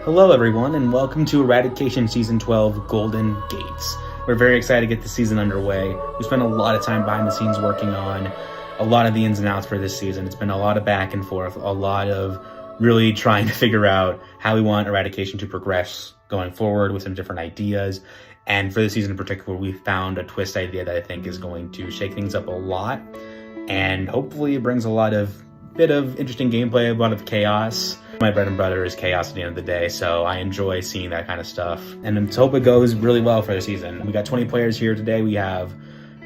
Hello everyone, and welcome to Eradication Season 12 Golden Gates. We're very excited to get the season underway. We spent a lot of time behind the scenes working on a lot of the ins and outs for this season. It's been a lot of back and forth, a lot of really trying to figure out how we want Eradication to progress going forward with some different ideas. And for this season in particular, we found a twist idea that I think is going to shake things up a lot. And hopefully it brings a bit of interesting gameplay, a lot of chaos. My bread and butter is chaos at the end of the day, so I enjoy seeing that kind of stuff. And let's hope it goes really well for the season. We got 20 players here today. We have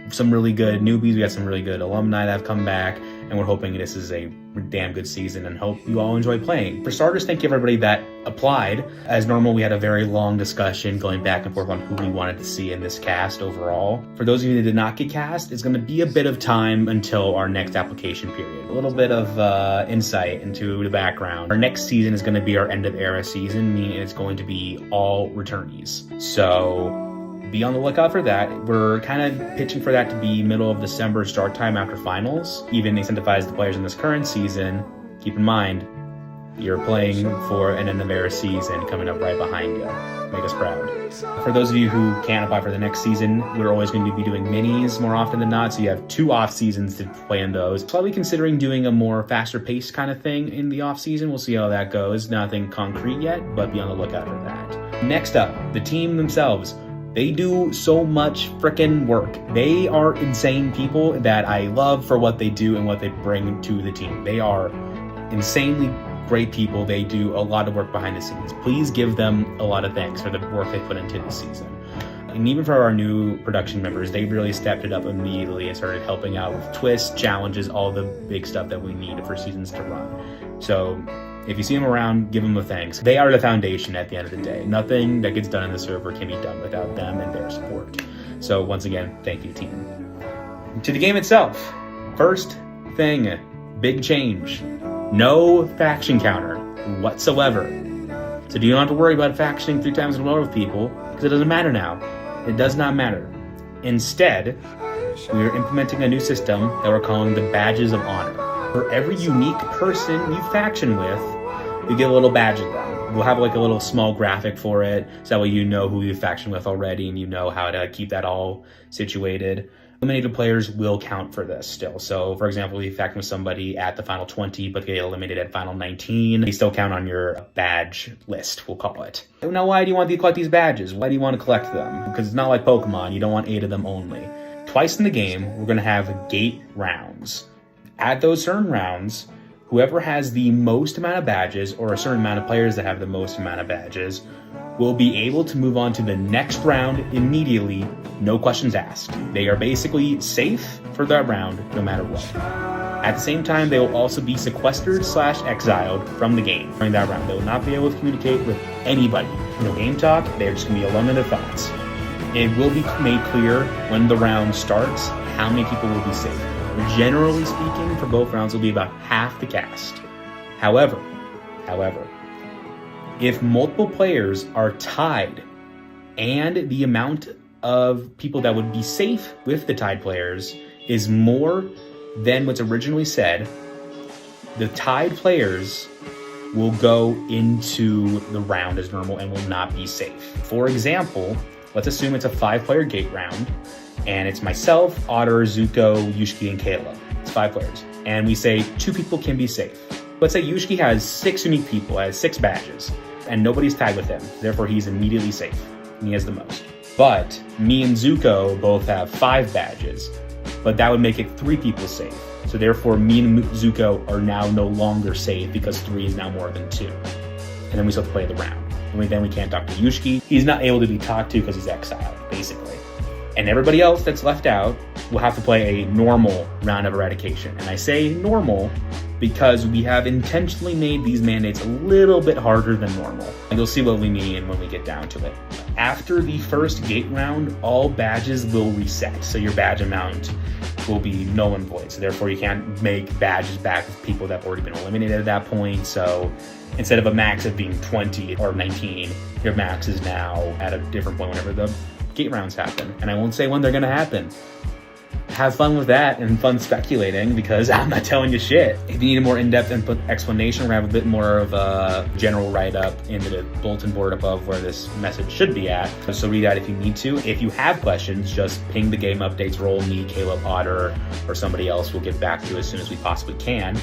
some really good newbies. We got some really good alumni that have come back, and we're hoping this is a damn good season and hope you all enjoy playing. For starters, thank you everybody that applied. As normal, we had a very long discussion going back and forth on who we wanted to see in this cast overall. For those of you that did not get cast, it's going to be a bit of time until our next application period. A little bit of insight into the background. Our next season is going to be our end of era season, meaning it's going to be all returnees. So be on the lookout for that. We're kind of pitching for that to be middle of December start time after finals. Even incentivize the players in this current season. Keep in mind, you're playing for an end of era season coming up right behind you. Make us proud. For those of you who can't apply for the next season, we're always going to be doing minis more often than not, so you have 2 off seasons to play in those. Probably considering doing a more faster paced kind of thing in the off season. We'll see how that goes. Nothing concrete yet, but be on the lookout for that. Next up, the team themselves. They do so much frickin' work. They are insane people that I love for what they do and what they bring to the team. They are insanely great people. They do a lot of work behind the scenes. Please give them a lot of thanks for the work they put into this season. And even for our new production members, they really stepped it up immediately and started helping out with twists, challenges, all the big stuff that we need for seasons to run. So if you see them around, give them a thanks. They are the foundation at the end of the day. Nothing that gets done in the server can be done without them and their support. So once again, thank you, team. To the game itself. First thing, big change. No faction counter whatsoever. So you don't have to worry about factioning 3 times in a row with people, because it doesn't matter now. It does not matter. Instead, we are implementing a new system that we're calling the Badges of Honor. For every unique person you faction with, you get a little badge of them. We'll have like a little small graphic for it, so that way you know who you faction with already and you know how to keep that all situated. Eliminated players will count for this still. So for example, if you faction with somebody at the final 20 but get eliminated at final 19, they still count on your badge list, we'll call it. Now, why do you want to collect these badges? Why do you want to collect them? Because it's not like Pokemon, you don't want 8 of them only. Twice in the game, we're going to have gate rounds. At those certain rounds, whoever has the most amount of badges, or a certain amount of players that have the most amount of badges, will be able to move on to the next round immediately, no questions asked. They are basically safe for that round, no matter what. At the same time, they will also be sequestered/exiled from the game during that round. They will not be able to communicate with anybody. No game talk, they're just going to be alone in their thoughts. It will be made clear when the round starts how many people will be safe. Generally speaking, for both rounds, will be about half the cast. However, if multiple players are tied and the amount of people that would be safe with the tied players is more than what's originally said, the tied players will go into the round as normal and will not be safe. For example, let's assume it's a 5-player gate round, and it's myself, Otter, Zuko, Yushki, and Kayla. It's 5 players. And we say 2 people can be safe. Let's say Yushki has 6 unique people, has 6 badges, and nobody's tied with him. Therefore, he's immediately safe, and he has the most. But me and Zuko both have 5 badges, but that would make it 3 people safe. So therefore, me and Zuko are now no longer safe because 3 is now more than 2. And then we still have to play the round. And then we can't talk to Yushki. He's not able to be talked to because he's exiled, basically. And everybody else that's left out will have to play a normal round of Eradication. And I say normal because we have intentionally made these mandates a little bit harder than normal. And you'll see what we mean when we get down to it. After the first gate round, all badges will reset. So your badge amount will be null and void. So therefore you can't make badges back with people that have already been eliminated at that point. So instead of a max of being 20 or 19, your max is now at a different point whenever the gate rounds happen. And I won't say when they're going to happen. have fun with that and fun speculating, because I'm not telling you shit. If you need a more in-depth explanation, we're gonna have a bit more of a general write-up in the bulletin board above where this message should be at. So read that if you need to. If you have questions, just ping the game updates role, me, Caleb, Otter, or somebody else. We'll get back to you as soon as we possibly can.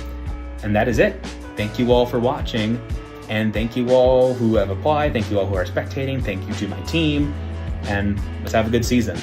And that is it. Thank you all for watching. And thank you all who have applied. Thank you all who are spectating. Thank you to my team. And let's have a good season.